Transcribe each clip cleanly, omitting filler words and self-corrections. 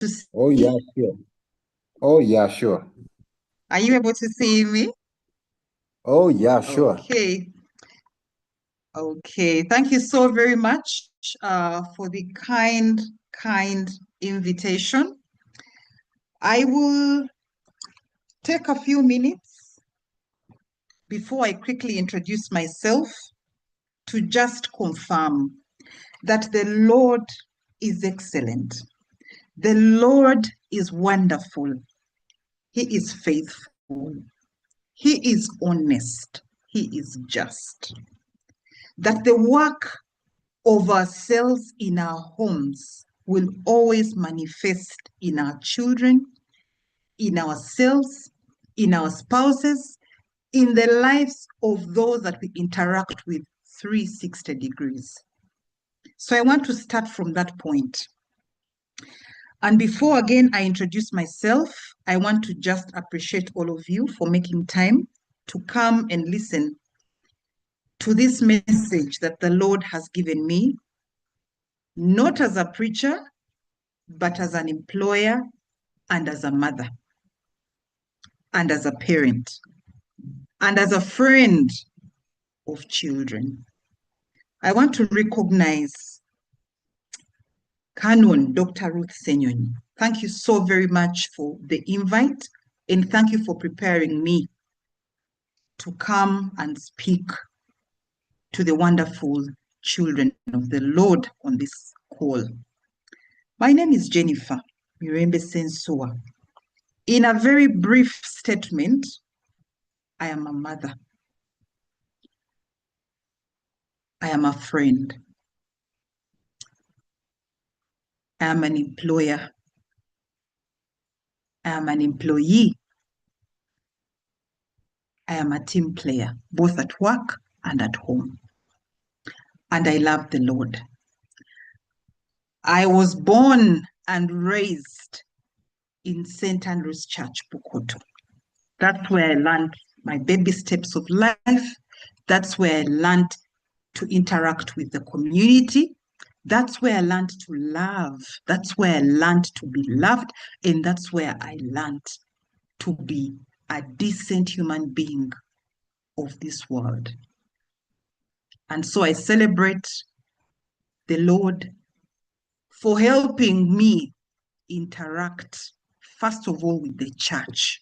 to Oh, yeah, see? sure. Oh, yeah, sure. Are you able to see me? Oh, yeah, sure. Okay. Okay. Thank you so very much for the kind invitation. I will take a few minutes before I quickly introduce myself to just confirm that the Lord is excellent. The Lord is wonderful. He is faithful. He is honest. He is just. That the work of ourselves in our homes will always manifest in our children, in ourselves, in our spouses, in the lives of those that we interact with 360 degrees. So I want to start from that point. And before again I introduce myself, I want to just appreciate all of you for making time to come and listen to this message that the Lord has given me, not as a preacher, but as an employer and as a mother and as a parent and as a friend of children. I want to recognize Canon Dr. Ruth Senyonyi. Thank you so very much for the invite, and thank you for preparing me to come and speak to the wonderful children of the Lord on this call. My name is Jennifer Mirembe Ssensuwa. In a very brief statement, I am a mother. I am a friend. I am an employer. I am an employee. I am a team player, both at work and at home. And I love the Lord. I was born and raised in St. Andrew's Church, Bukoto. That's where I learned my baby steps of life. That's where I learned to interact with the community. That's where I learned to love. That's where I learned to be loved. And that's where I learned to be a decent human being of this world. And so I celebrate the Lord for helping me interact, first of all, with the church.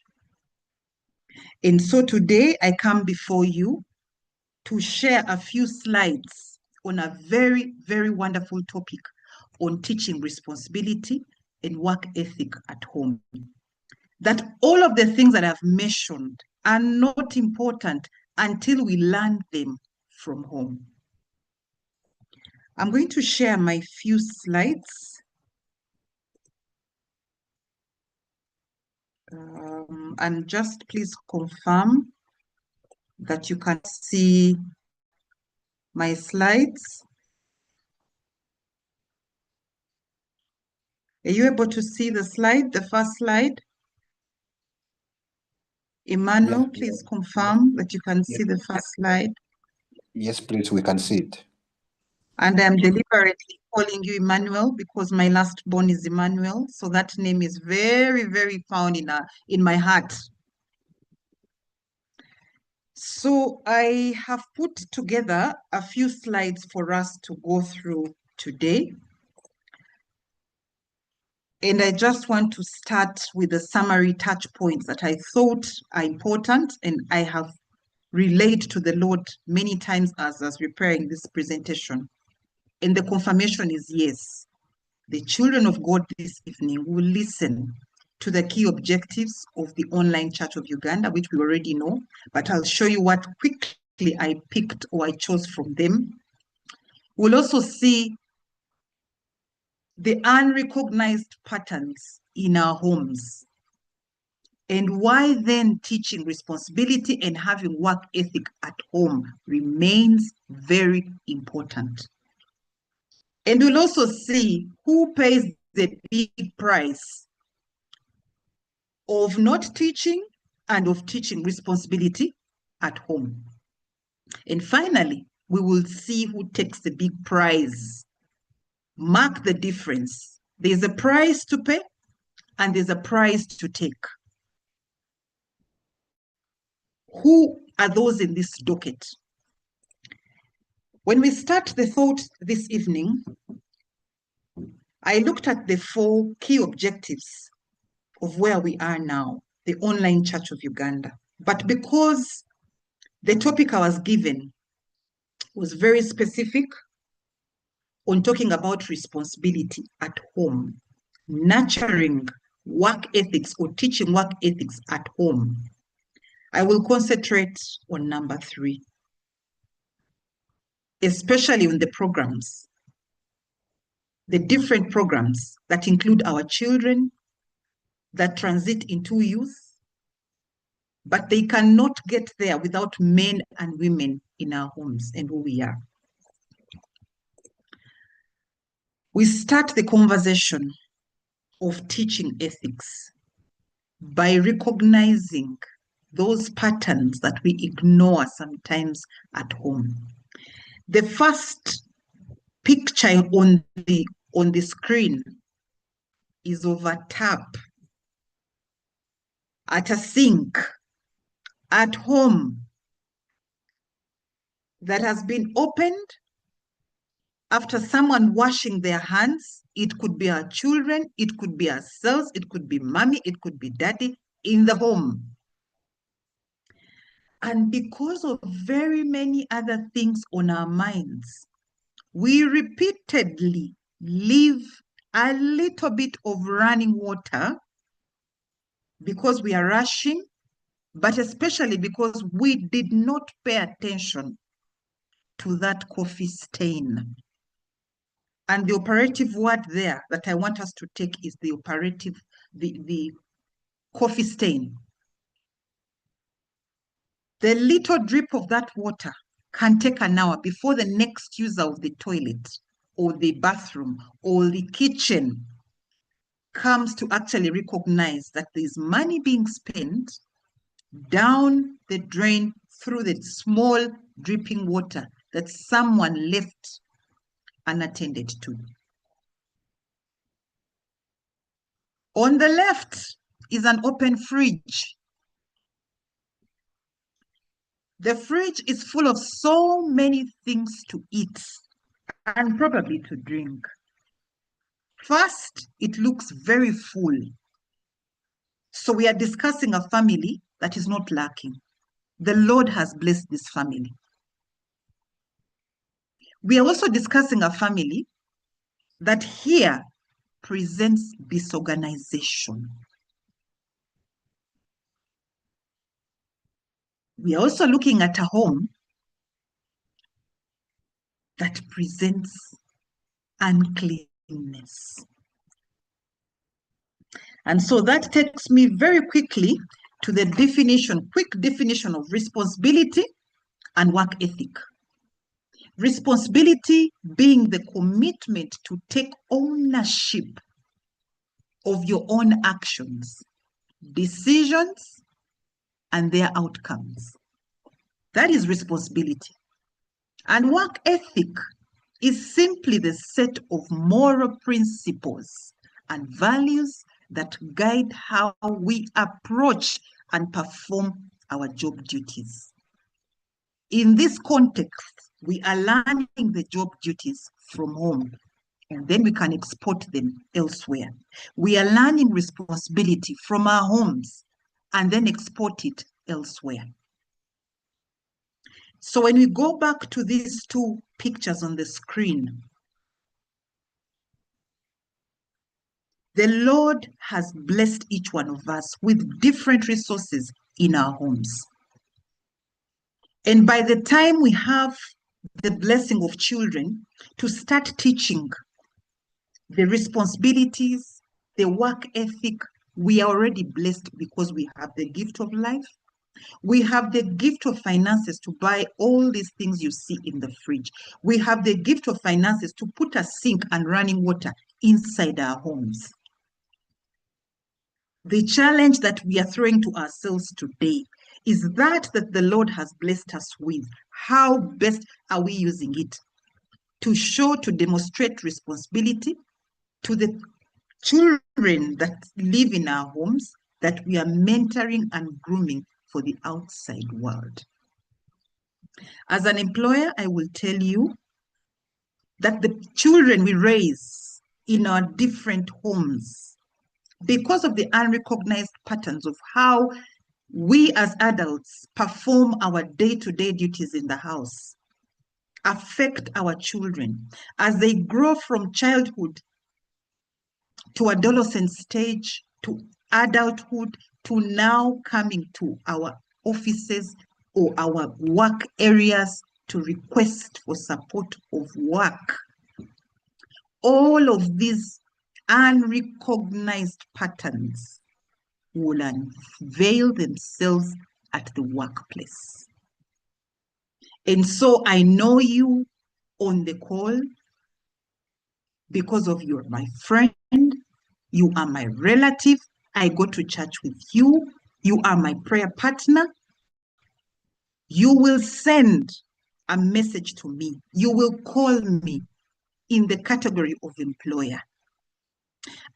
And so today I come before you to share a few slides on a very, very wonderful topic on teaching responsibility and work ethic at home. That all of the things that I've mentioned are not important until we learn them from home. I'm going to share my few slides. And just please confirm that you can see my slides. Are you able to see the slide, the first slide? Yeah, Emmanuel, please confirm that you can yes, see the first slide. yes, please, we can see it. And I'm deliberately calling you Emmanuel because my last born is Emmanuel. So that name is very, very found in my heart. So I have put together a few slides for us to go through today. And I just want to start with the summary touch points that I thought are important and I have relayed to the Lord many times as preparing this presentation. And the confirmation is yes. The children of God this evening will listen to the key objectives of the Online Church of Uganda, which we already know, but I'll show you what quickly I picked or I chose from them. We'll also see the unrecognized patterns in our homes and why then teaching responsibility and having work ethic at home remains very important. And we'll also see who pays the big price of not teaching and of teaching responsibility at home. And finally, we will see who takes the big prize. Mark the difference. There's a price to pay, and there's a prize to take. Who are those in this docket? When we start the thought this evening, I looked at the 4 key objectives of where we are now, the Online Church of Uganda. But because the topic I was given was very specific on talking about responsibility at home, nurturing work ethics or teaching work ethics at home, I will concentrate on number 3, especially on the programs, the different programs that include our children, that transit into youth, but they cannot get there without men and women in our homes and who we are. We start the conversation of teaching ethics by recognizing those patterns that we ignore sometimes at home. The first picture on the screen is of a tap at a sink at home that has been opened after someone washing their hands. It could be our children, it could be ourselves, it could be mommy, it could be daddy in the home. And because of very many other things on our minds, we repeatedly leave a little bit of running water because we are rushing, but especially because we did not pay attention to that coffee stain. And the operative word there that I want us to take is the coffee stain. The little drip of that water can take an hour before the next user of the toilet or the bathroom or the kitchen comes to actually recognize that there's money being spent down the drain through the small dripping water that someone left unattended to. On the left is an open fridge. The fridge is full of so many things to eat and probably to drink. First, it looks very full. So we are discussing a family that is not lacking. The Lord has blessed this family. We are also discussing a family that here presents disorganization. We are also looking at a home that presents uncleanness. And so that takes me very quickly to the quick definition of responsibility and work ethic. Responsibility being the commitment to take ownership of your own actions, decisions, and their outcomes. That is responsibility. And work ethic is simply the set of moral principles and values that guide how we approach and perform our job duties. In this context, we are learning the job duties from home, and then we can export them elsewhere. We are learning responsibility from our homes and then export it elsewhere. So when we go back to these 2 pictures on the screen, the Lord has blessed each one of us with different resources in our homes. And by the time we have the blessing of children to start teaching the responsibilities, the work ethic, we are already blessed because we have the gift of life. We have the gift of finances to buy all these things you see in the fridge. We have the gift of finances to put a sink and running water inside our homes. The challenge that we are throwing to ourselves today is that the Lord has blessed us with. How best are we using it to demonstrate responsibility to the children that live in our homes that we are mentoring and grooming for the outside world. As an employer, I will tell you that the children we raise in our different homes, because of the unrecognized patterns of how we as adults perform our day-to-day duties in the house, affect our children as they grow from childhood to adolescent stage, to adulthood, to now coming to our offices or our work areas to request for support of work. All of these unrecognized patterns will unveil themselves at the workplace. And so I know you on the call because of you're my friend, you are my relative, I go to church with you, you are my prayer partner. You will send a message to me, you will call me in the category of employer,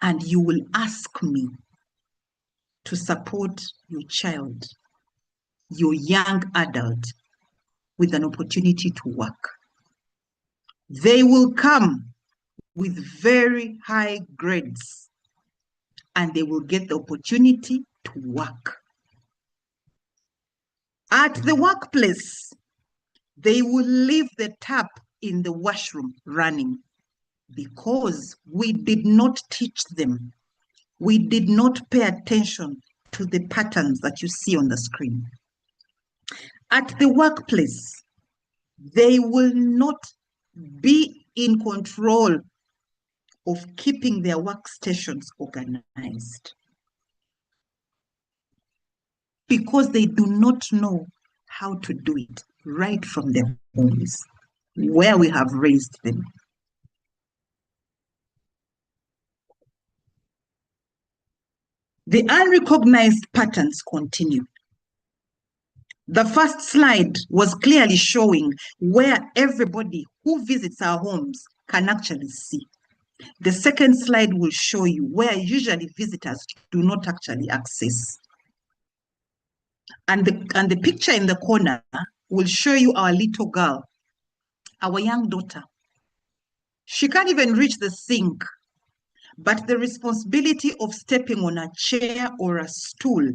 and you will ask me to support your child, your young adult, with an opportunity to work. They will come with very high grades and they will get the opportunity to work. At the workplace, they will leave the tap in the washroom running because we did not teach them. We did not pay attention to the patterns that you see on the screen. At the workplace, they will not be in control of keeping their workstations organized because they do not know how to do it right from their homes where we have raised them. The unrecognized patterns continue. The first slide was clearly showing where everybody who visits our homes can actually see. The second slide will show you where usually visitors do not actually access. And the picture in the corner will show you our little girl, our young daughter. She can't even reach the sink, but the responsibility of stepping on a chair or a stool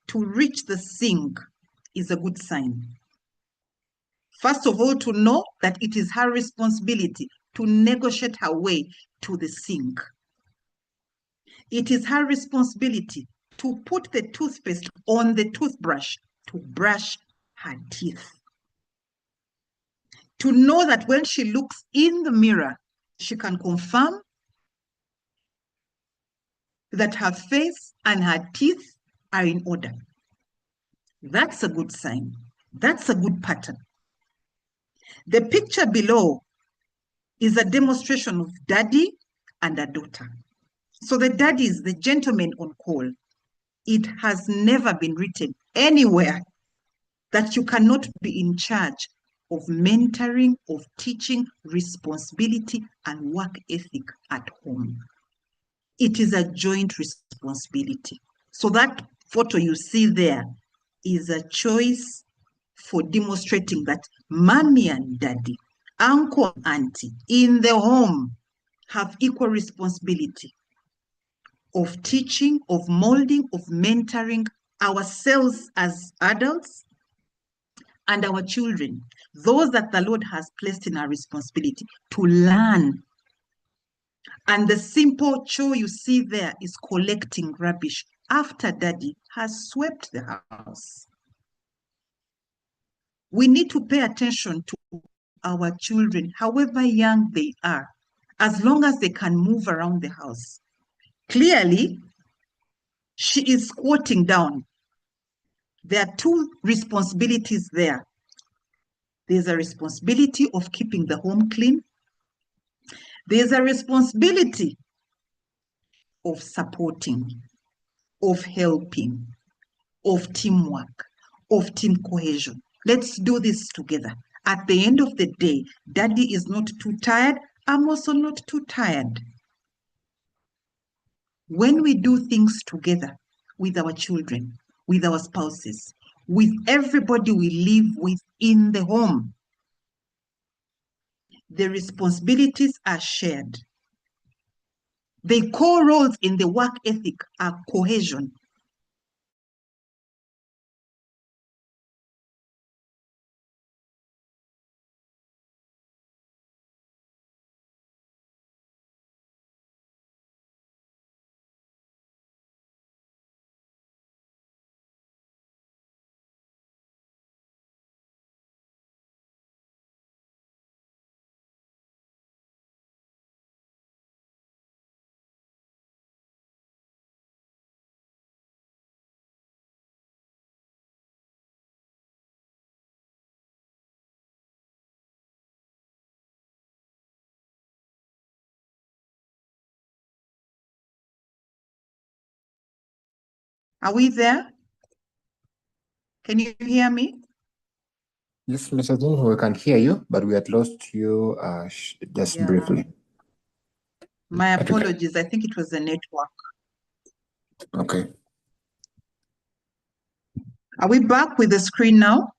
to reach the sink is a good sign. First of all, to know that it is her responsibility to negotiate her way to the sink. It is her responsibility to put the toothpaste on the toothbrush to brush her teeth. To know that when she looks in the mirror, she can confirm that her face and her teeth are in order. That's a good sign. That's a good pattern. The picture below is a demonstration of daddy and a daughter. So the daddy is the gentleman on call. It has never been written anywhere that you cannot be in charge of mentoring, of teaching, responsibility, and work ethic at home. It is a joint responsibility. So that photo you see there is a choice for demonstrating that mommy and daddy, uncle, auntie in the home have equal responsibility of teaching, of molding, of mentoring ourselves as adults and our children, those that the Lord has placed in our responsibility to learn. And the simple chore you see there is collecting rubbish after daddy has swept the house. We need to pay attention to our children, however young they are, as long as they can move around the house. Clearly, she is squatting down. There are two responsibilities there. There's a responsibility of keeping the home clean. There's a responsibility of supporting, of helping, of teamwork, of team cohesion. Let's do this together. At the end of the day, daddy is not too tired. I'm also not too tired. When we do things together with our children, with our spouses, with everybody we live with in the home, the responsibilities are shared. The core roles in the work ethic are cohesion. Are we there? Can you hear me? Yes, Mr. Dung, we can hear you, but we had lost you just briefly. My apologies. I think it was the network. Okay. Are we back with the screen now?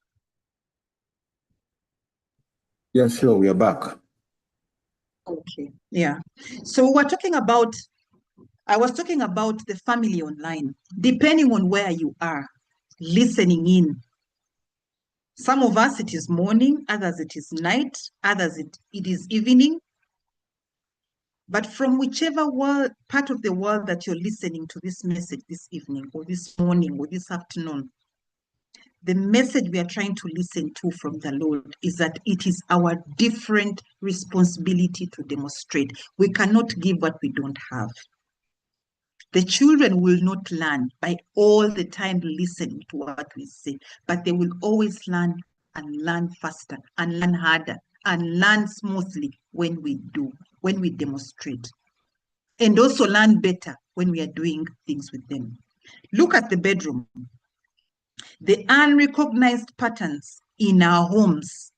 Yeah, sure. We are back. Okay. Yeah. So we're talking about, I was talking about the family online, depending on where you are listening in. Some of us, it is morning, others it is night, others it is evening. But from whichever part of the world that you're listening to this message this evening or this morning or this afternoon, the message we are trying to listen to from the Lord is that it is our different responsibility to demonstrate. We cannot give what we don't have. The children will not learn by all the time listening to what we say, but they will always learn and learn faster and learn harder and learn smoothly when we demonstrate. And also learn better when we are doing things with them. Look at the bedroom. The unrecognized patterns in our homes.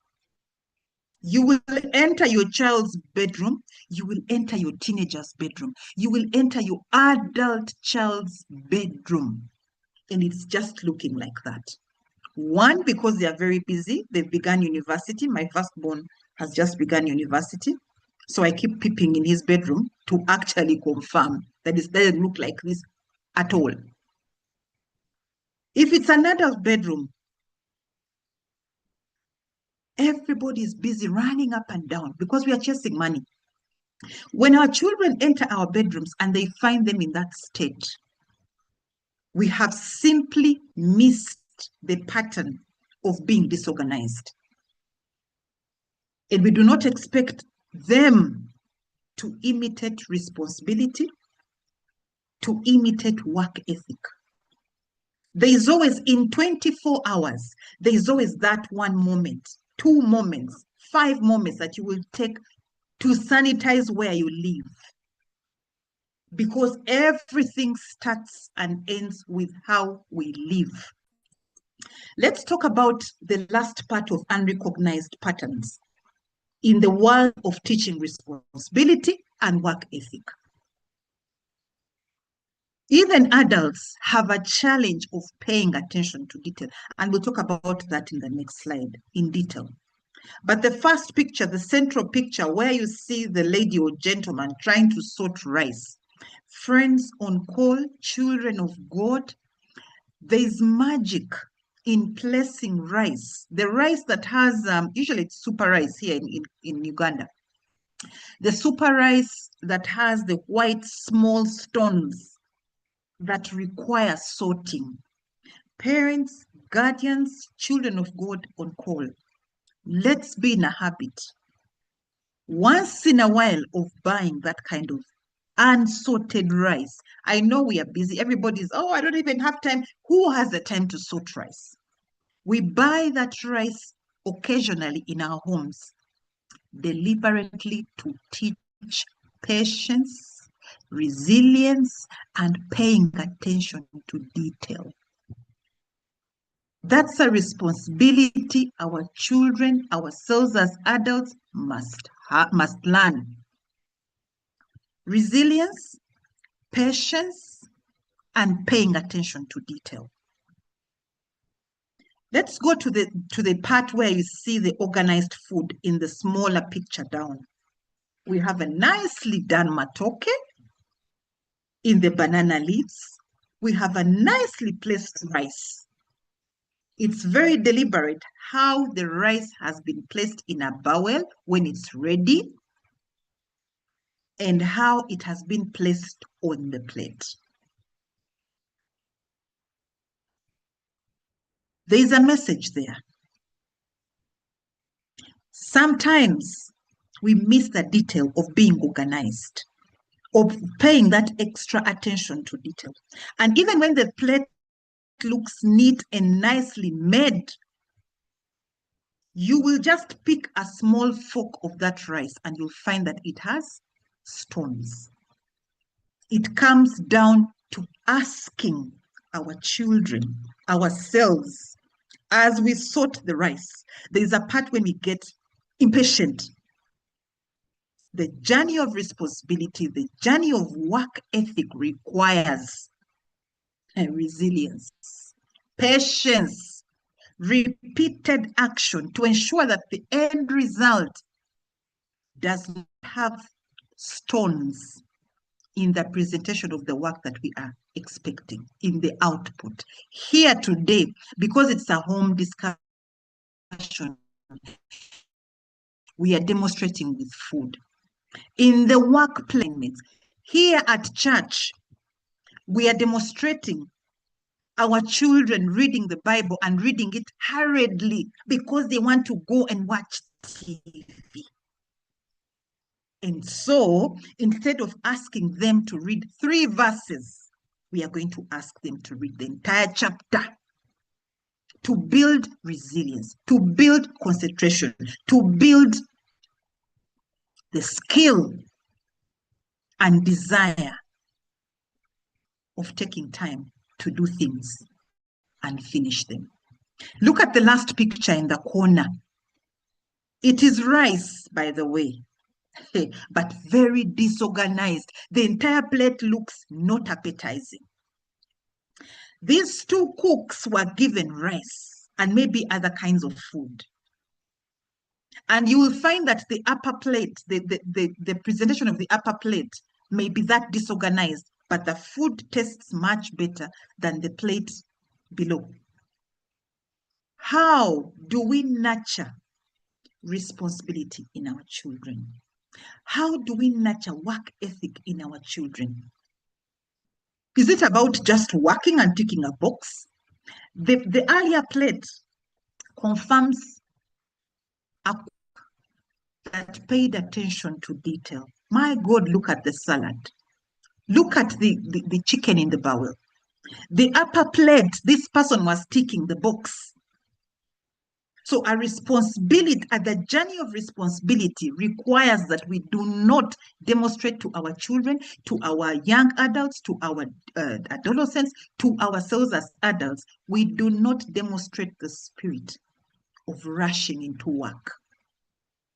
You will enter your child's bedroom, you will enter your teenager's bedroom, you will enter your adult child's bedroom, and it's just looking like that. One, because they are very busy, they've begun university. My firstborn has just begun university. So I keep peeping in his bedroom to actually confirm that it doesn't look like this at all. If it's an adult bedroom, everybody is busy running up and down because we are chasing money. When our children enter our bedrooms and they find them in that state, we have simply missed the pattern of being disorganized. And we do not expect them to imitate responsibility, to imitate work ethic. There is always, in 24 hours, there is always that one moment, 2 moments, 5 moments that you will take to sanitize where you live. Because everything starts and ends with how we live. Let's talk about the last part of unrecognized patterns in the world of teaching responsibility and work ethic. Even adults have a challenge of paying attention to detail, and we'll talk about that in the next slide in detail. But the first picture, the central picture where you see the lady or gentleman trying to sort rice, friends on call, children of God, there is magic in placing rice. The rice that has, usually it's super rice here in Uganda. The super rice that has the white small stones that require sorting. Parents, guardians, children of God on call. Let's be in a habit once in a while of buying that kind of unsorted rice. I know we are busy. Everybody's, oh, I don't even have time. Who has the time to sort rice? We buy that rice occasionally in our homes, deliberately to teach patience, resilience, and paying attention to detail. That's a responsibility our children, ourselves as adults, must learn. Resilience, patience, and paying attention to detail. Let's go to the part where you see the organized food in the smaller picture down. We have a nicely done matoke in the banana leaves. We have a nicely placed rice. It's very deliberate how the rice has been placed in a bowl when it's ready and how it has been placed on the plate. There is a message there. Sometimes we miss the detail of being organized, of paying that extra attention to detail. And even when the plate looks neat and nicely made, you will just pick a small fork of that rice and you'll find that it has stones. It comes down to asking our children, ourselves, as we sort the rice. There's a part when we get impatient. The journey of responsibility, the journey of work ethic requires resilience, patience, repeated action to ensure that the end result does not have stones in the presentation of the work that we are expecting, in the output. Here today, because it's a home discussion, we are demonstrating with food. In the workplace, here at church, we are demonstrating our children reading the Bible and reading it hurriedly because they want to go and watch TV. And so, instead of asking them to read 3 verses, we are going to ask them to read the entire chapter to build resilience, to build concentration, to build the skill and desire of taking time to do things and finish them. Look at the last picture in the corner. It is rice, by the way, but very disorganized. The entire plate looks not appetizing. These 2 cooks were given rice and maybe other kinds of food. And you will find that the upper plate, the presentation of the upper plate may be that disorganized, but the food tastes much better than the plate below. How do we nurture responsibility in our children? How do we nurture work ethic in our children? Is it about just working and ticking a box? The earlier plate confirms a cook that paid attention to detail. My God, look at the salad. Look at the chicken in the bowl. The upper plate, this person was ticking the box. So a responsibility, the journey of responsibility requires that we do not demonstrate to our children, to our young adults, to our adolescents, to ourselves as adults, we do not demonstrate the spirit of rushing into work.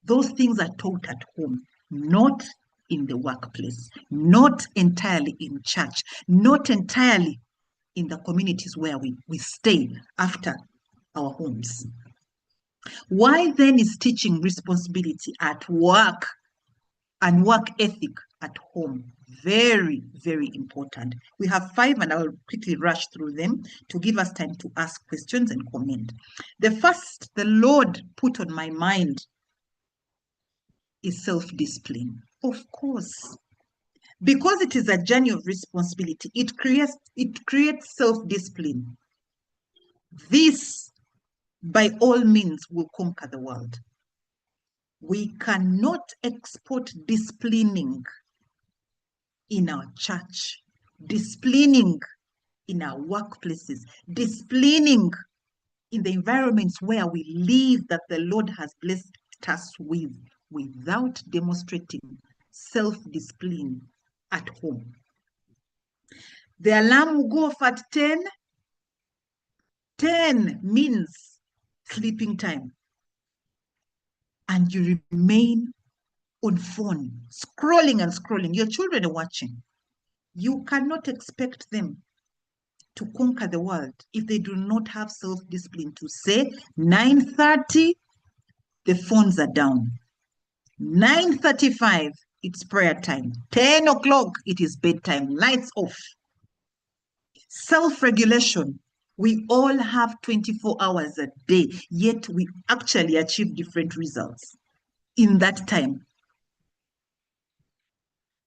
Those things are taught at home, not in the workplace, not entirely in church, not entirely in the communities where we stay after our homes. Why then is teaching responsibility at work and work ethic at home very, very important? We have 5 and I'll quickly rush through them to give us time to ask questions and comment. The first the Lord put on my mind is self-discipline. Of course, because it is a journey of responsibility, it creates self-discipline. This, by all means, will conquer the world. We cannot export disciplining in our church, disciplining in our workplaces, disciplining in the environments where we live that the Lord has blessed us with, without demonstrating self-discipline at home. The alarm will go off at 10. 10 means sleeping time. And you remain on phone, scrolling and scrolling. Your children are watching. You cannot expect them to conquer the world if they do not have self-discipline to say 9:30, the phones are down. 9:35, it's prayer time. 10 o'clock, it is bedtime, lights off. Self-regulation. We all have 24 hours a day, yet we actually achieve different results in that time.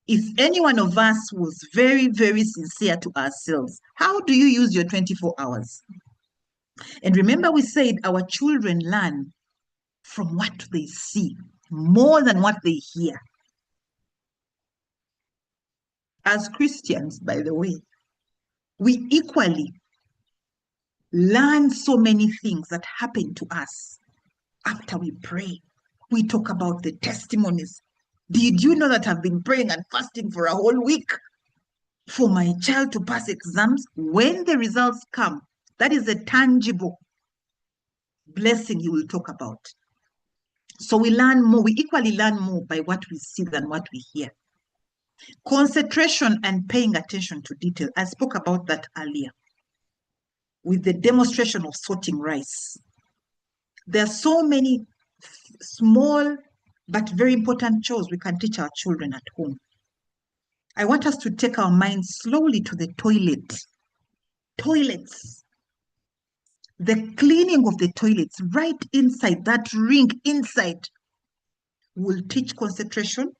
If any one of us was very, very sincere to ourselves, how do you use your 24 hours? And remember, we said our children learn from what they see more than what they hear. As Christians, by the way, we equally learn so many things that happen to us after we pray. We talk about the testimonies. Did you know that I've been praying and fasting for a whole week for my child to pass exams? When the results come, that is a tangible blessing you will talk about. So we learn more. We equally learn more by what we see than what we hear. Concentration and paying attention to detail. I spoke about that earlier with the demonstration of sorting rice. There are so many small but very important chores we can teach our children at home. I want us to take our minds slowly to the toilet. Toilets. The cleaning of the toilets right inside, that ring inside, will teach concentration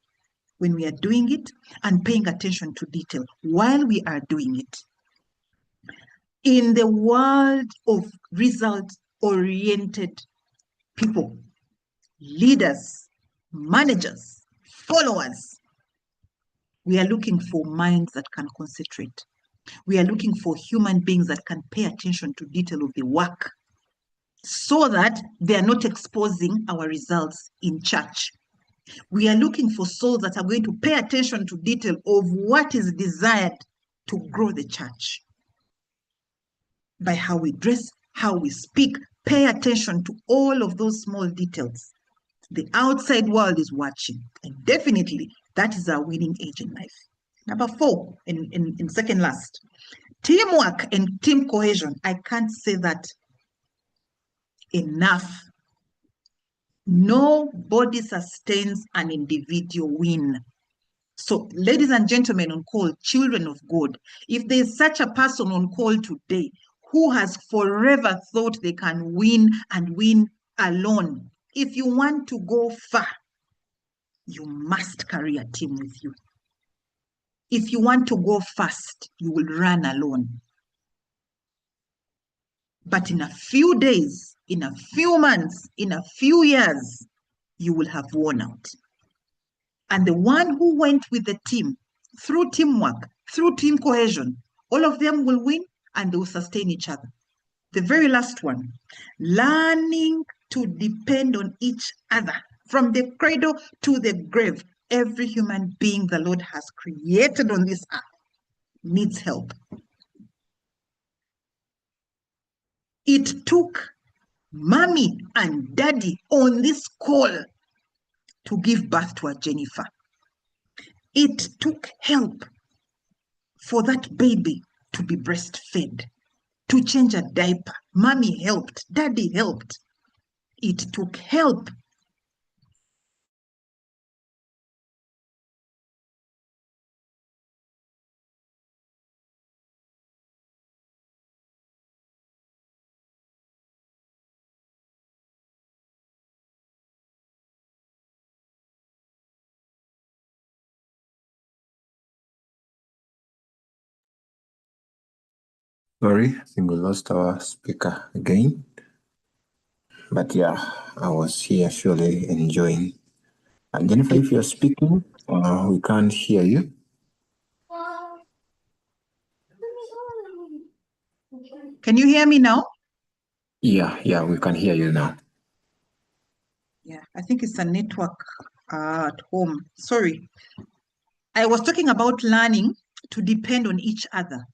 when we are doing it and paying attention to detail while we are doing it. In the world of result-oriented people, leaders, managers, followers, we are looking for minds that can concentrate. We are looking for human beings that can pay attention to detail of the work so that they are not exposing our results in church. We are looking for souls that are going to pay attention to detail of what is desired to grow the church. By how we dress, how we speak, pay attention to all of those small details. The outside world is watching, and definitely that is our winning age in life. Number 4, in second last, teamwork and team cohesion. I can't say that enough. Nobody sustains an individual win. So, ladies and gentlemen on call, children of God, if there's such a person on call today who has forever thought they can win and win alone, if you want to go far, you must carry a team with you. If you want to go fast, you will run alone. But in a few days, in a few months, in a few years, you will have worn out. And the one who went with the team, through teamwork, through team cohesion, all of them will win and they will sustain each other. The very last one, learning to depend on each other from the cradle to the grave. Every human being the Lord has created on this earth needs help. It took mommy and daddy on this call to give birth to a Jennifer. It took help for that baby to be breastfed, to change a diaper. Mommy helped, daddy helped. It took help Sorry, I think we lost our speaker again. But yeah, I was here surely enjoying. And Jennifer, if you're speaking, we can't hear you. Can you hear me now? Yeah, we can hear you now. Yeah, I think it's a network at home. Sorry. I was talking about learning to depend on each other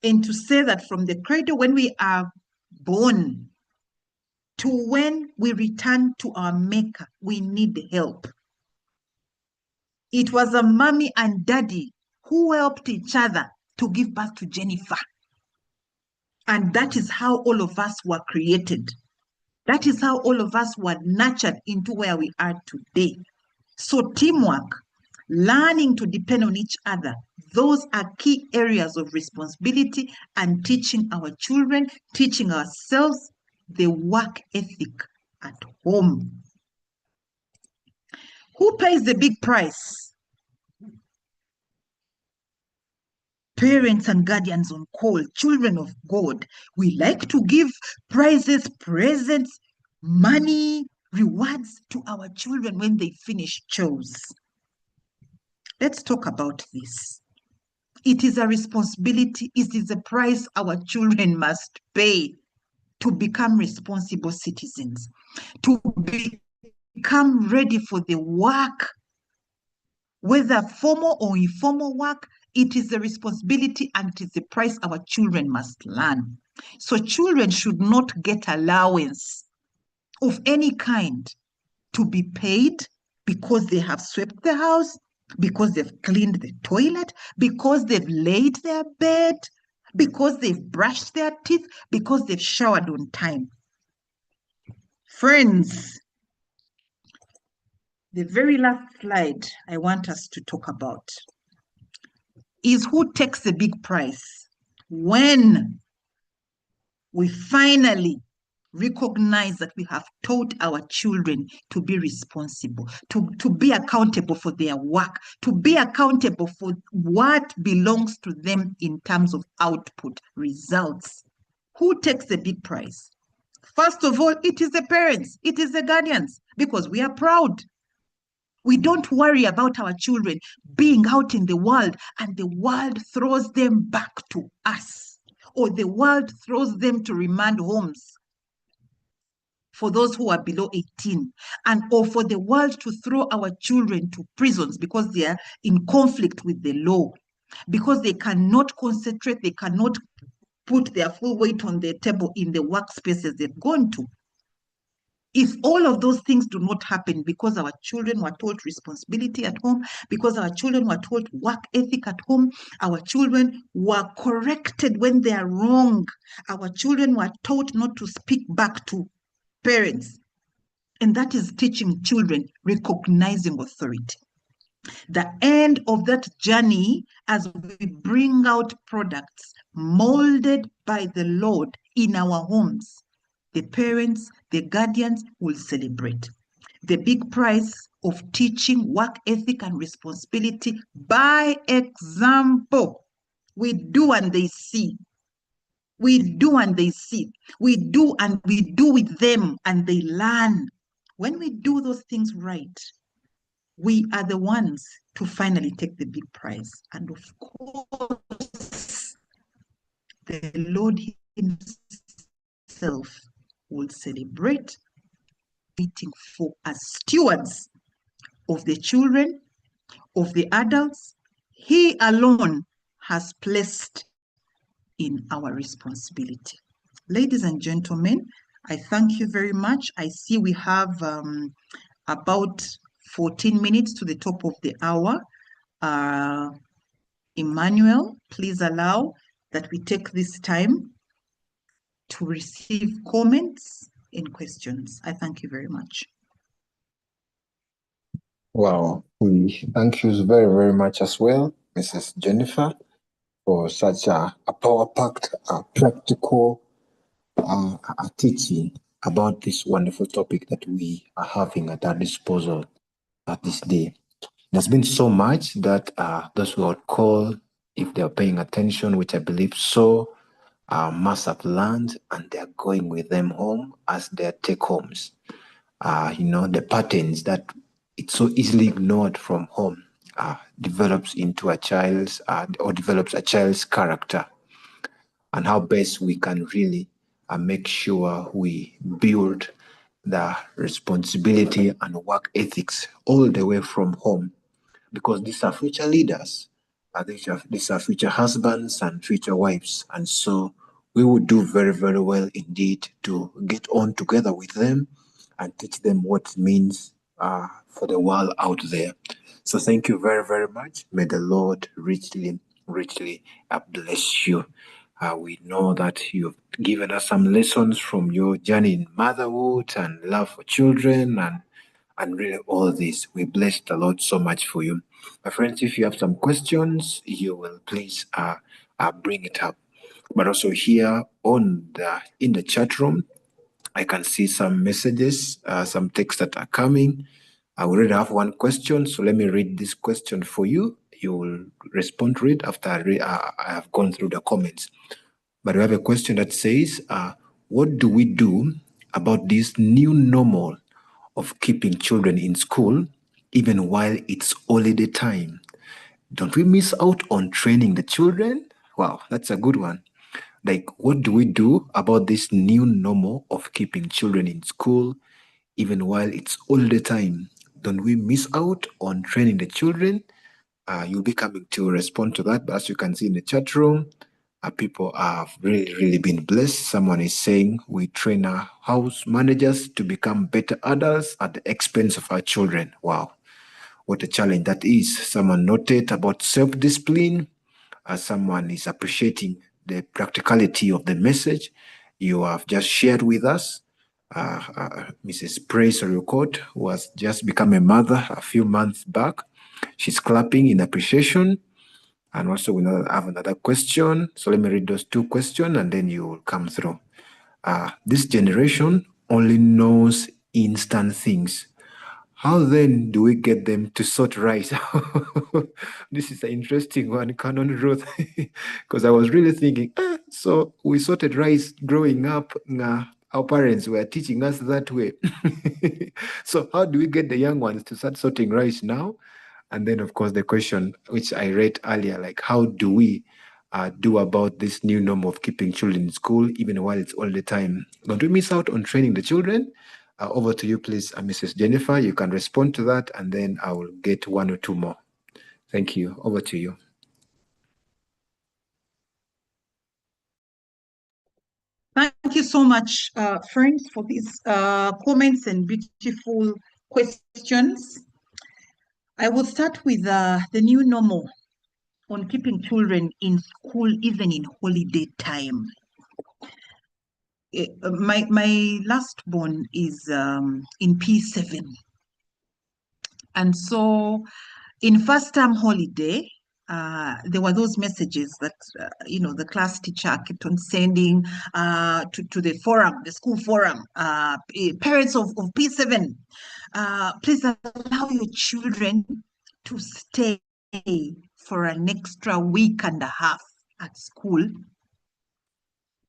and to say that from the cradle when we are born to when we return to our maker, we need help. It was a mommy and daddy who helped each other to give birth to Jennifer. And that is how all of us were created. That is how all of us were nurtured into where we are today. So teamwork, learning to depend on each other, those are key areas of responsibility, and teaching our children, teaching ourselves the work ethic at home. Who pays the big price? Parents and guardians on call, children of God. We like to give prizes, presents, money, rewards to our children when they finish chores. Let's talk about this. It is a responsibility, it is a price our children must pay to become responsible citizens, to become ready for the work, whether formal or informal work. It is a responsibility and it is the price our children must learn. So children should not get allowance of any kind to be paid because they have swept the house, because they've cleaned the toilet, because they've laid their bed, because they've brushed their teeth, because they've showered on time. Friends, the very last slide I want us to talk about is who takes the big price when we finally recognize that we have taught our children to be responsible, to be accountable for their work, to be accountable for what belongs to them in terms of output, results. Who takes the big price? First of all, it is the parents, it is the guardians, because we are proud. We don't worry about our children being out in the world and the world throws them back to us, or the world throws them to remand homes for those who are below 18, and or for the world to throw our children to prisons because they are in conflict with the law, because they cannot concentrate, they cannot put their full weight on the table in the workspaces they've gone to. If all of those things do not happen because our children were taught responsibility at home, because our children were taught work ethic at home, our children were corrected when they are wrong, our children were taught not to speak back to parents, and that is teaching children recognizing authority. The end of that journey, as we bring out products molded by the Lord in our homes, the parents, the guardians will celebrate. The big price of teaching work ethic and responsibility by example. We do and they see. We do and they see. We do and we do with them and they learn. When we do those things right, we are the ones to finally take the big prize. And of course, the Lord himself will celebrate, waiting for as stewards of the children, of the adults he alone has placed in our responsibility. Ladies and gentlemen, I thank you very much. I see we have about 14 minutes to the top of the hour. Emmanuel, please allow that we take this time to receive comments and questions. I thank you very much. Wow, we thank you very, very much as well, Mrs. Jennifer, for such a power-packed, practical teaching about this wonderful topic that we are having at our disposal at this day. There's been so much that those who would call, if they're paying attention, which I believe so, must have learned, and they're going with them home as their take-homes. The patterns that it's so easily ignored from home develops into a child's or develops a child's character, and how best we can really make sure we build the responsibility and work ethics all the way from home, because these are future leaders, these are future husbands and future wives, and so we would do very, very well indeed to get on together with them and teach them what it means for the world out there. So thank you very, very much. May the Lord richly, richly bless you. We know that you've given us some lessons from your journey in motherhood and love for children and really all this. We bless the Lord so much for you. My friends, if you have some questions, you will please bring it up. But also here in the chat room, I can see some messages, some texts that are coming. I already have one question, so let me read this question for you. You will respond to it after I have gone through the comments. But we have a question that says, what do we do about this new normal of keeping children in school even while it's holiday time? Don't we miss out on training the children? Wow, that's a good one. Like, what do we do about this new normal of keeping children in school even while it's holiday time? Don't we miss out on training the children? You'll be coming to respond to that. But as you can see in the chat room, people have really, really been blessed. Someone is saying we train our house managers to become better adults at the expense of our children. Wow, what a challenge that is. Someone noted about self-discipline. Someone is appreciating the practicality of the message you have just shared with us. Mrs. Praise Record, who has just become a mother a few months back. She's clapping in appreciation. And also we have another question. So let me read those two questions and then you will come through. This generation only knows instant things. How then do we get them to sort rice? This is an interesting one, Canon wrote, because I was really thinking, so we sorted rice growing up. Nah, our parents were teaching us that way. So how do we get the young ones to start sorting rice now? And then, of course, the question which I read earlier, like how do we do about this new norm of keeping children in school even while it's all the time? Don't we miss out on training the children? Over to you, please, Mrs. Jennifer. You can respond to that, and then I will get one or two more. Thank you. Over to you. Thank you so much, friends, for these comments and beautiful questions. I will start with the new normal on keeping children in school even in holiday time. My last born is in P7. And so in first term holiday, there were those messages that, the class teacher kept on sending to the forum, the school forum, parents of P7, please allow your children to stay for an extra week and a half at school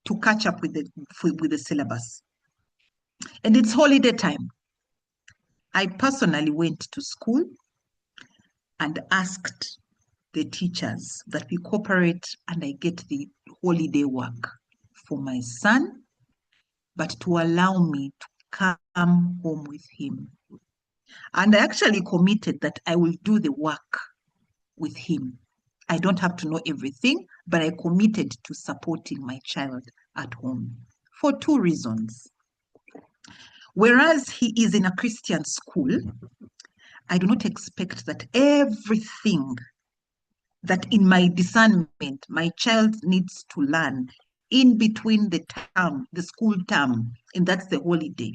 to catch up with the syllabus. And it's holiday time. I personally went to school and asked the teachers that we cooperate and I get the holiday work for my son, but to allow me to come home with him. And I actually committed that I will do the work with him. I don't have to know everything, but I committed to supporting my child at home for two reasons. Whereas he is in a Christian school, I do not expect that everything that in my discernment my child needs to learn in between the term, the school term, and that's the holiday.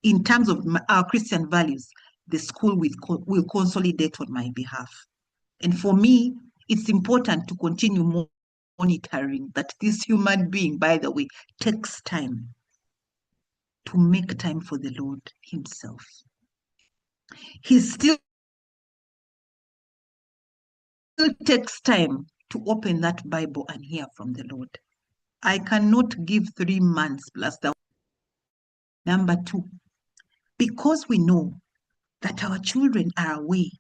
In terms of our Christian values, the school will consolidate on my behalf. And for me, it's important to continue monitoring that this human being, by the way, takes time to make time for the Lord himself. He still takes time to open that Bible and hear from the Lord. I cannot give 3 months plus the number 2, because we know that our children are away.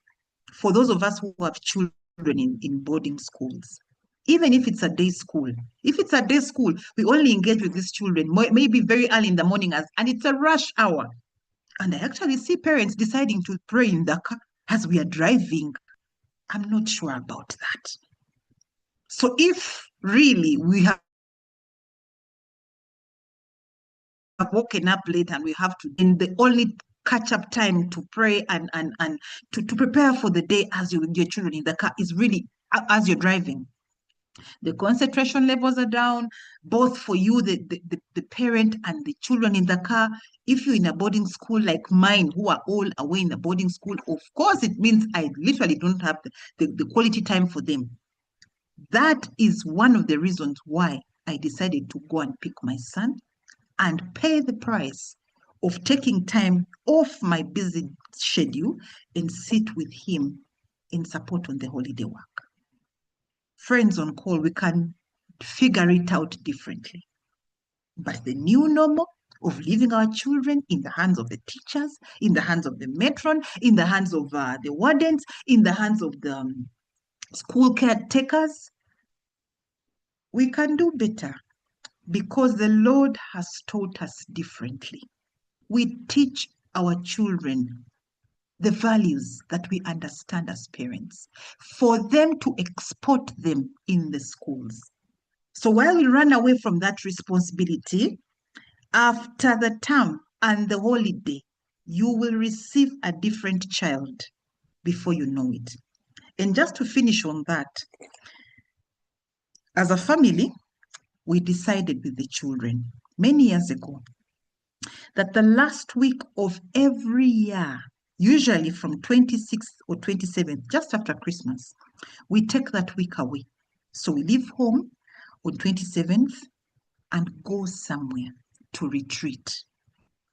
For those of us who have children in boarding schools, even if it's a day school, we only engage with these children maybe very early in the morning and it's a rush hour. And I actually see parents deciding to pray in the car as we are driving. I'm not sure about that. So if really we have woken up late and we have to, and the only catch-up time to pray and to prepare for the day as you with your children in the car is really as you're driving. The concentration levels are down, both for you, the parent, and the children in the car. If you're in a boarding school like mine, who are all away in a boarding school, of course, it means I literally don't have the quality time for them. That is one of the reasons why I decided to go and pick my son and pay the price of taking time off my busy schedule and sit with him in support on the holiday work. Friends on call, we can figure it out differently. But the new normal of leaving our children in the hands of the teachers, in the hands of the matron, in the hands of the wardens, in the hands of the school caretakers, we can do better because the Lord has taught us differently. We teach our children the values that we understand as parents for them to export them in the schools. So while we run away from that responsibility, after the term and the holiday, you will receive a different child before you know it. And just to finish on that, as a family, we decided with the children many years ago that the last week of every year, usually from 26th or 27th, just after Christmas, we take that week away. So we leave home on 27th and go somewhere to retreat.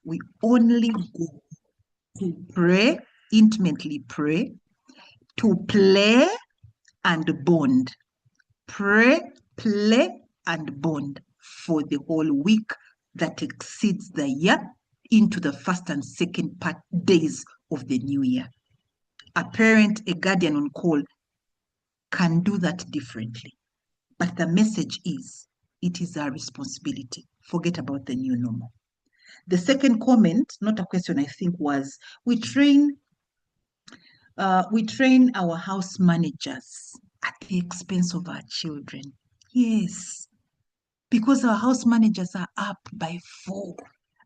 We only go to pray, intimately pray, to play and bond. Pray, play, and bond for the whole week that exceeds the year into the first and second days of the new year. A parent, a guardian on call can do that differently. But the message is, it is our responsibility. Forget about the new normal. The second comment, not a question, I think, was we train our house managers at the expense of our children. Yes, because our house managers are up by 4,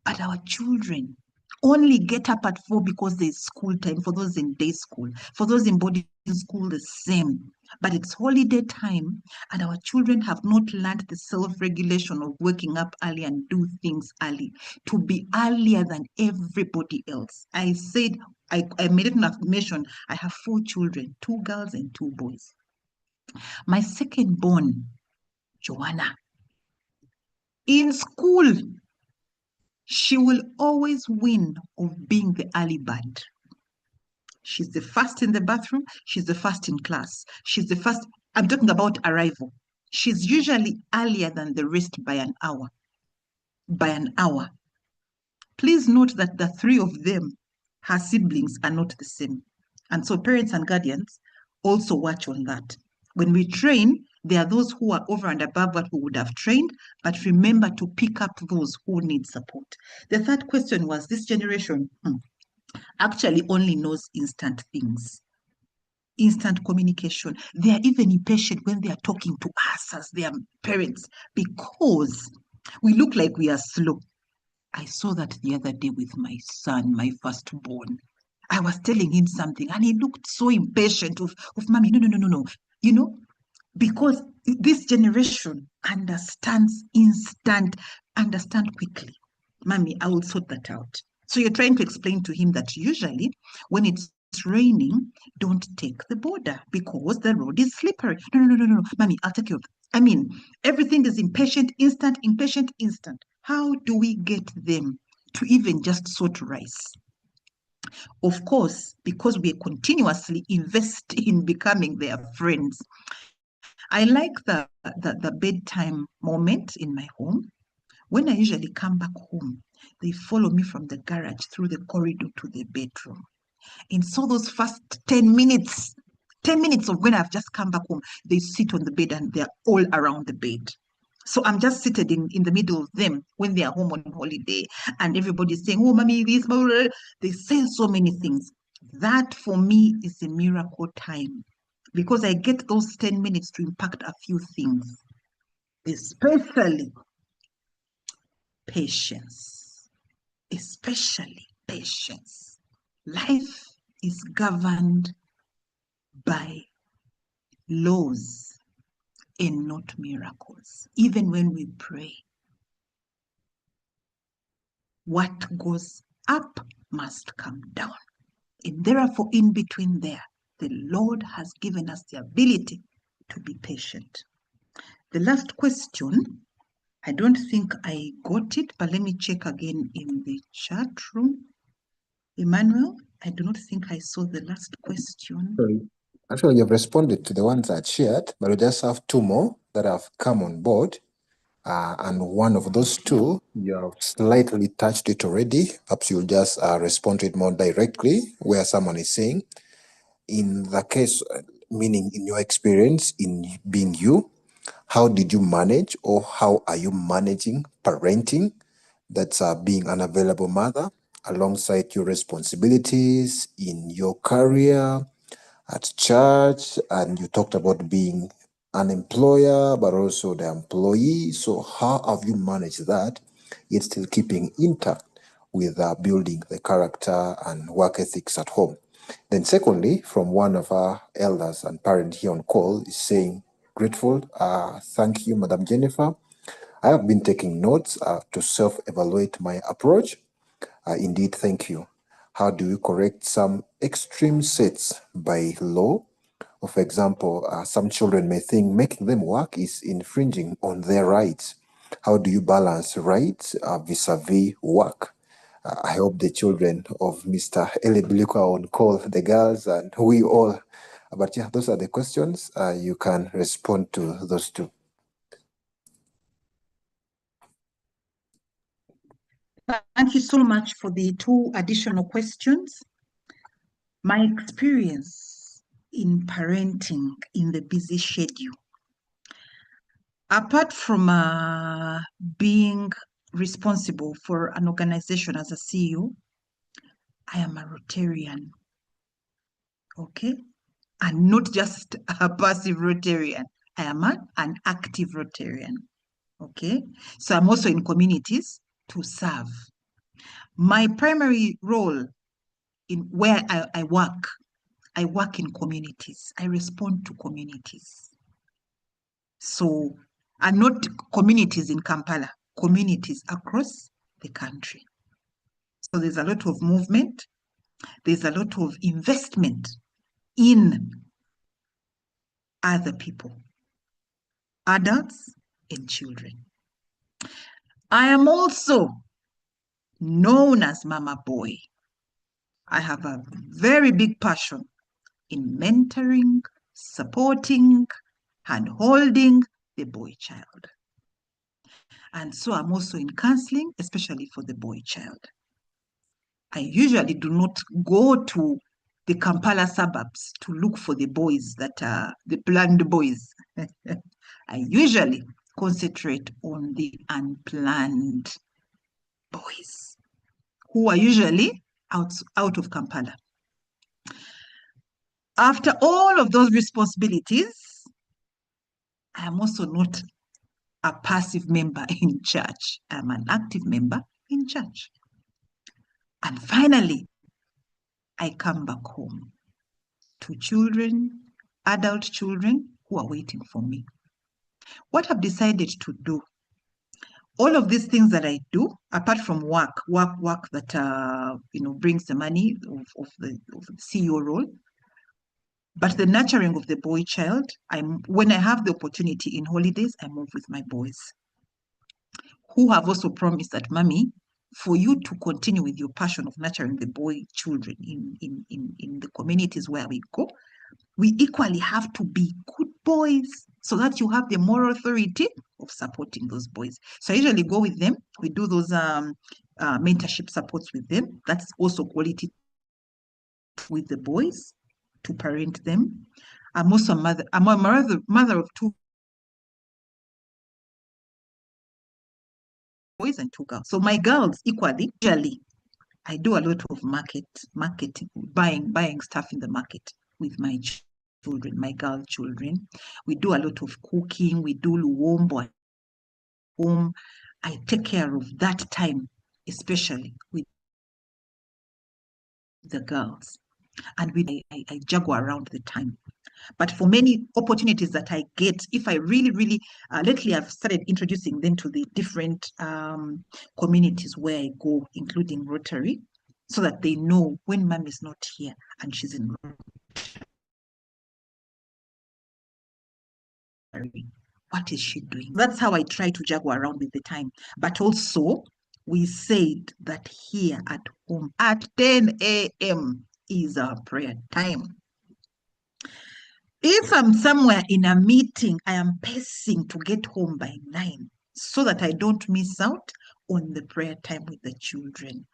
but our children only get up at 4 because there's school time. For those in day school, for those in boarding school, the same. But it's holiday time, and our children have not learned the self-regulation of waking up early and do things early, to be earlier than everybody else. I said, I made it an affirmation. I have 4 children, 2 girls and 2 boys. My second born, Joanna, in school, she will always win of being the early bird. She's the first in the bathroom. She's the first in class. She's the first. I'm talking about arrival. She's usually earlier than the rest by an hour. By an hour. Please note that the 3 of them, her siblings, are not the same. And so parents and guardians also watch on that. When we train, there are those who are over and above what we would have trained, but remember to pick up those who need support. The third question was, this generation actually only knows instant things. Instant communication. They are even impatient when they are talking to us as their parents because we look like we are slow. I saw that the other day with my son, my firstborn. I was telling him something and he looked so impatient of mommy, no. You know, because this generation understands understand quickly. Mommy, I will sort that out. So you're trying to explain to him that usually when it's raining, don't take the border because the road is slippery. No. Mommy, I'll take care of it. I mean, everything is impatient, instant. How do we get them to even just sort rice? Of course, because we continuously invest in becoming their friends. I like the bedtime moment in my home. When I usually come back home, they follow me from the garage through the corridor to the bedroom. And so those first 10 minutes of when I've just come back home, they sit on the bed and they're all around the bed. So I'm just seated in the middle of them when they are home on holiday and everybody's saying, oh, mommy, this, blah, blah, blah. They say so many things. That for me is a miracle time because I get those 10 minutes to impact a few things, especially patience. patience. Life is governed by laws and not miracles. Even when we pray, what goes up must come down. And therefore, in between there, the Lord has given us the ability to be patient. The last question, I don't think I got it, but let me check again in the chat room. Emmanuel, I do not think I saw the last question. Sorry. Actually, you've responded to the ones I shared, but we just have two more that have come on board. And one of those two, you have slightly touched it already. Perhaps you'll just respond to it more directly, where someone is saying, in the case, meaning in your experience in being you, how did you manage or how are you managing parenting? That's being an available mother alongside your responsibilities in your career, at church, and you talked about being an employer, but also the employee. So how have you managed that, yet still keeping intact with building the character and work ethics at home? Then secondly, from one of our elders and parent here on call is saying, grateful, thank you, Madam Jennifer. I have been taking notes to self-evaluate my approach. Indeed, thank you. How do you correct some extreme sets by law? For example, some children may think making them work is infringing on their rights. How do you balance rights vis-a-vis work? I hope the children of Mr. Elebilico are on call, the girls and we all. But yeah, those are the questions. You can respond to those two. Thank you so much for the two additional questions. My experience in parenting in the busy schedule, apart from being responsible for an organization as a CEO, I am a Rotarian, okay? And not just a passive Rotarian. I am an active Rotarian, okay? So I'm also in communities to serve. My primary role in where I work in communities. I respond to communities. So, and not communities in Kampala, communities across the country. So there's a lot of movement. There's a lot of investment in other people, adults and children. I am also known as Mama Boy. I have a very big passion in mentoring, supporting, and holding the boy child. And so I'm also in counseling, especially for the boy child. I usually do not go to the Kampala suburbs to look for the boys that are the planned boys. I usually concentrate on the unplanned boys who are usually out of Kampala. After all of those responsibilities, I am also not a passive member in church. I'm an active member in church. And finally, I come back home to children, adult children who are waiting for me. What I've decided to do, all of these things that I do, apart from work that brings the money of the CEO role, but the nurturing of the boy child, when I have the opportunity in holidays, I move with my boys, who have also promised that, Mommy, for you to continue with your passion of nurturing the boy children in the communities where we go, we equally have to be good boys so that you have the moral authority of supporting those boys. So I usually go with them. We do those mentorship supports with them. That's also quality with the boys to parent them. I'm also a mother. I'm a mother of two boys and two girls. So my girls equally, usually, I do a lot of marketing, buying stuff in the market with my children, my girl children. We do a lot of cooking. We do luwombo at home. I take care of that time, especially with the girls. And I juggle around the time. But for many opportunities that I get, if I really, lately I've started introducing them to the different communities where I go, including Rotary, so that they know when mom is not here and she's in Rotary, what is she doing? That's how I try to juggle around with the time. But also, we said that here at home at 10 a.m. is our prayer time. If I'm somewhere in a meeting, I am pacing to get home by 9 so that I don't miss out on the prayer time with the children.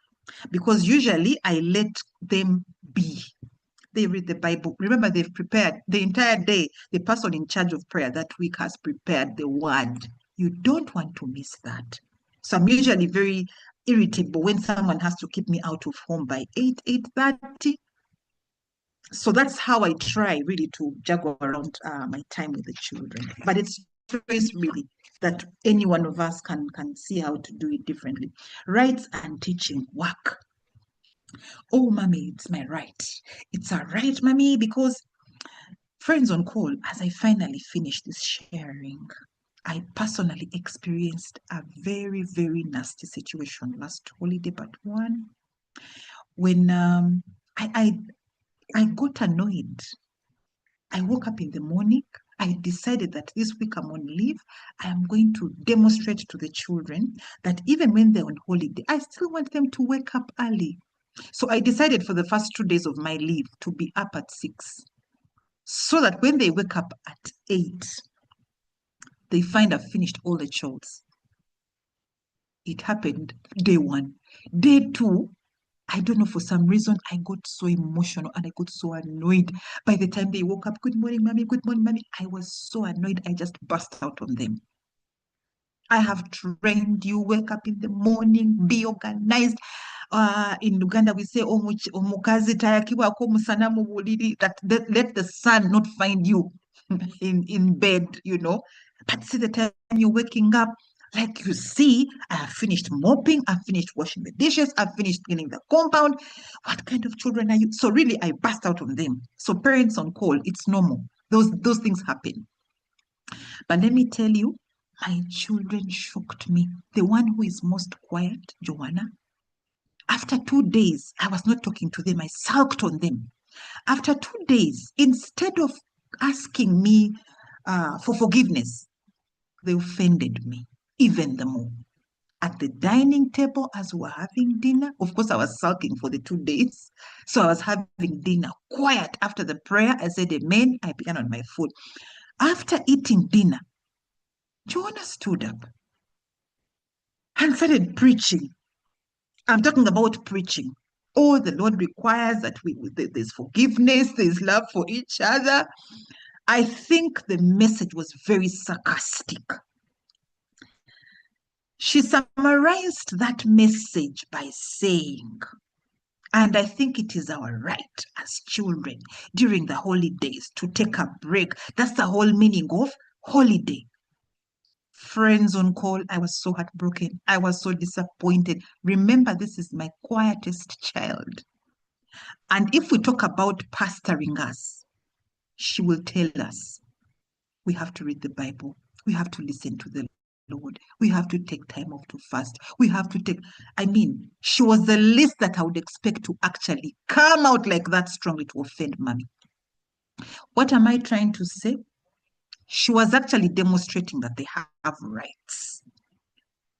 Because usually I let them be. They read the Bible. Remember, they've prepared the entire day. The person in charge of prayer that week has prepared the word. You don't want to miss that. So I'm usually very irritable when someone has to keep me out of home by 8, 8:30. So that's how I try really to juggle around my time with the children. But it's really that any one of us can see how to do it differently. Rights and teaching work. Oh, mommy, it's my right. It's a right, mommy, because friends on call, as I finally finished this sharing, I personally experienced a very, very nasty situation last holiday, but one when I got annoyed. I woke up in the morning. I decided that this week I'm on leave. I am going to demonstrate to the children that even when they're on holiday, I still want them to wake up early. So I decided for the first 2 days of my leave to be up at 6 so that when they wake up at 8, they find I've finished all the chores. It happened day 1. Day 2, I don't know, for some reason, I got so emotional and I got so annoyed. By the time they woke up, good morning, mommy, good morning, mommy, I was so annoyed. I just burst out on them. I have trained you, wake up in the morning, be organized. In Uganda, we say, omukazi tayakiwako musana mu buliri, that let the sun not find you in bed, But see, the time you're waking up, like you see, I have finished mopping, I've finished washing the dishes, I've finished cleaning the compound. What kind of children are you? So really, I burst out on them. So parents on call, it's normal. Those things happen. But let me tell you, my children shocked me. The one who is most quiet, Joanna, after 2 days, I was not talking to them. I sulked on them. After 2 days, instead of asking me for forgiveness, they offended me even the more. At the dining table, as we were having dinner, of course, I was sulking for the 2 days. So I was having dinner quiet. After the prayer, I said amen. I began on my food. After eating dinner, Joanna stood up and started preaching. I'm talking about preaching. Oh, the Lord requires that there's forgiveness, there's love for each other. I think the message was very sarcastic. She summarized that message by saying, and I think it is our right as children during the holidays to take a break. That's the whole meaning of holiday. Friends on call, I was so heartbroken. I was so disappointed. Remember, this is my quietest child. And if we talk about pastoring us, she will tell us we have to read the Bible. We have to listen to the Lord. We have to take time off to fast. We have to she was the least that I would expect to actually come out like that strongly to offend mommy. What am I trying to say? She was actually demonstrating that they have rights.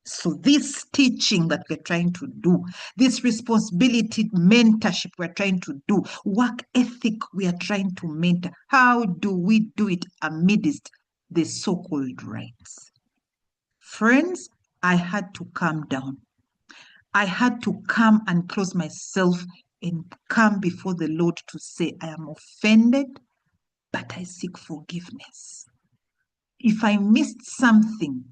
So this teaching that we're trying to do, this responsibility mentorship we're trying to do, work ethic we are trying to mentor, how do we do it amidst the so-called rights? Friends, I had to calm down. I had to come and close myself and come before the Lord to say, I am offended, but I seek forgiveness. If I missed something,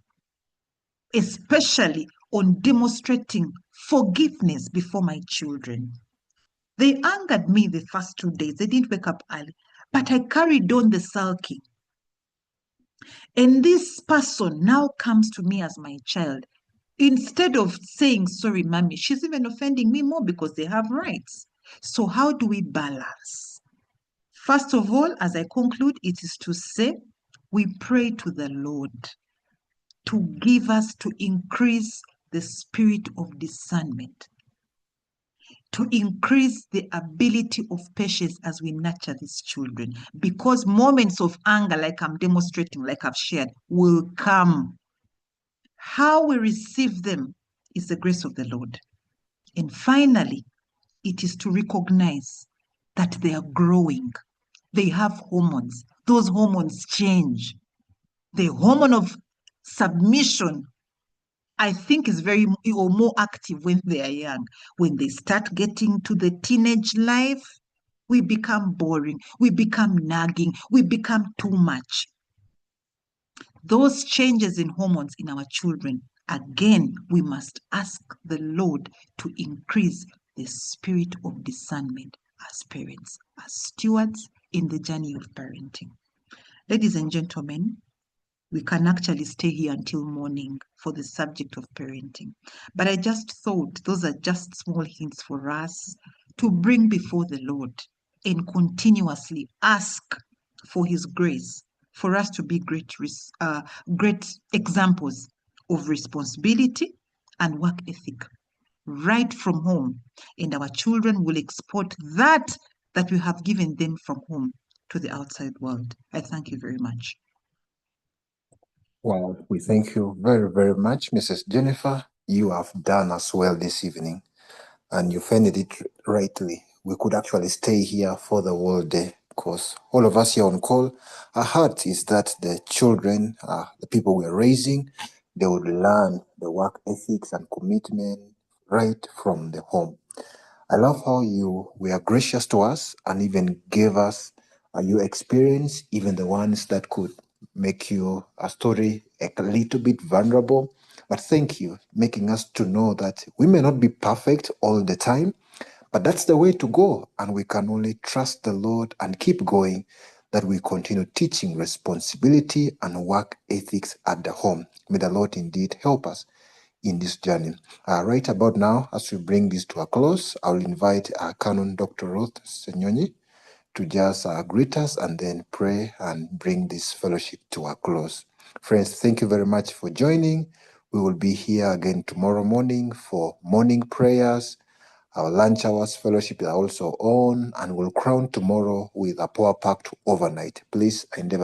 especially on demonstrating forgiveness before my children. They angered me the first 2 days. They didn't wake up early, but I carried on the sulking. And this person now comes to me as my child. Instead of saying, sorry, mommy, she's even offending me more because they have rights. So how do we balance? First of all, as I conclude, it is to say we pray to the Lord to give us, to increase the spirit of discernment, to increase the ability of patience as we nurture these children. Because moments of anger, like I'm demonstrating, like I've shared, will come. How we receive them is the grace of the Lord. And finally, it is to recognize that they are growing. They have hormones. Those hormones change. The hormone of submission, I think, is very or more active when they are young. When they start getting to the teenage life, we become boring, we become nagging, we become too much. Those changes in hormones in our children, again, we must ask the Lord to increase the spirit of discernment as parents, as stewards in the journey of parenting. Ladies and gentlemen, we can actually stay here until morning for the subject of parenting. But I just thought those are just small hints for us to bring before the Lord and continuously ask for His grace for us to be great examples of responsibility and work ethic right from home. And our children will export that we have given them from home to the outside world. I thank you very much. Well, we thank you very, very much, Mrs. Jennifer. You have done as well this evening, and you ended it rightly. We could actually stay here for the whole day because all of us here on call, our heart is that the children, the people we're raising, they would learn the work ethics and commitment right from the home. I love how you were gracious to us and even gave us your experience, even the ones that could make you a story a little bit vulnerable. But thank you, making us to know that we may not be perfect all the time, but that's the way to go. And we can only trust the Lord and keep going, that we continue teaching responsibility and work ethics at the home. May the Lord indeed help us in this journey. Right about now, as we bring this to a close, I'll invite Canon Dr. Ruth Senyonyi to just greet us and then pray and bring this fellowship to a close. Friends, thank you very much for joining. We will be here again tomorrow morning for morning prayers. Our lunch hours fellowship is also on, and we'll crown tomorrow with a power packed overnight. Please endeavor